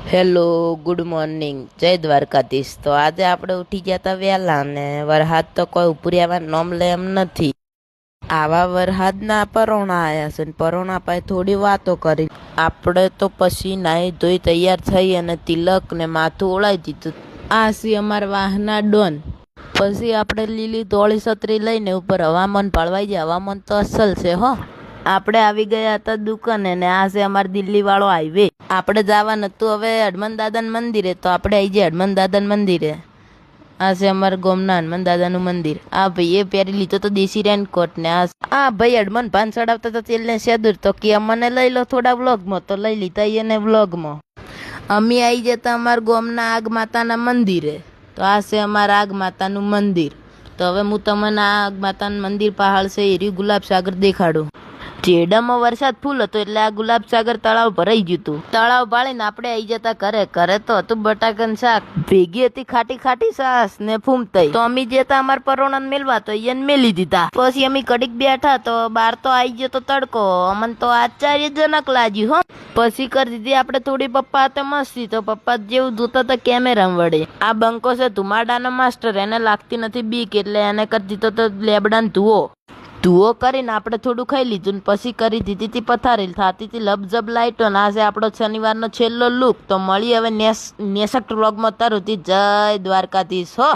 Hello, good morning, જય દ્વારકાધીશ. તો આજે આપણે ઉઠી ગયા હતા વહેલા ને વરસાદ તો કોઈ ઉપરી આવવા નોમ લે એમ નથી. આવા વરસાદના પરોણા આવ્યા છે ને પરોણા પાસે થોડી વાતો કરી. આપણે તો પછી નાહી ધોઈ તૈયાર થઈ અને તિલક ને માથું ઓળાવી દીધું. આ સી અમારા વાહના ડોન. પછી આપણે લીલી ધોળી છત્રી લઈને ઉપર હવામાન પાળવાઈ જાય. હવામાન તો અસલ છે હો. આપણે આવી ગયા હતા દુકાને ને આ છે અમારા દિલ્હી વાળો હાઈવે. આપણે જવાનું હતું હવે હનુમાન દાદાના મંદિરે, તો આપણે આવી જાય હનુમાન દાદાના મંદિરે. આ છે અમારા ગોમના હનુમાન દાદાનું મંદિર. આ ભાઈ એ પહેરી લીધો તો દેશી રેનકોટ ને આ ભાઈ હનુમાન પાન ચડાવતા તો તેલ ને સેદુર તો કે અમને લઈ લો થોડા વ્લોગમાં, તો લઈ લીધા એને વ્લોગમાં. અમે આવી જતા અમારા ગોમના આગ માતાના મંદિરે. તો આ છે અમારા આગ માતાનું મંદિર. તો હવે હું તમને આ આગ માતાનું મંદિર પહાડ છે એરી ગુલાબ સાગર દેખાડું. જેડામાં વરસાદ ફૂલ હતો એટલે આ ગુલાબ સાગર તળાવ ભરાઈ ગયું હતું. તળાવ ભાળીને આપણે આવી જતા ઘરે તો હતું બટાકાનું શાક, ભેગી હતી ખાટી ખાટી સાસ ને ફૂમતાઈ. તો અમે જતા અમારા પરોણાને મેલવા તો એને મેલી દીધા. પછી અમે કડીક બેઠા તો બાર તો આવી ગયો તો તડકો. અમને તો આશ્ચર્યજનક લાગ્યું હો. પછી કરી દીધી આપણે થોડી પપ્પા હાથે મસ્તી. તો પપ્પા જેવું જોતા હતા કેમેરા વડે. આ બંકો છે ધુમાડાનો માસ્ટર, એને લાગતી નથી બીક એટલે એને કરી દીધો તો લેબડાને ધુઓ કરીને આપણે થોડું ખાઈ લીધું ને પછી કરી દીધી હતી પથારી. થતી હતી લબજબ લાઈટો. ના છે આપણો શનિવારનો છેલ્લો લુક. તો મળી હવે નેક્સ્ટ વ્લોગમાં. તરુથી જય દ્વારકાધીશ હો.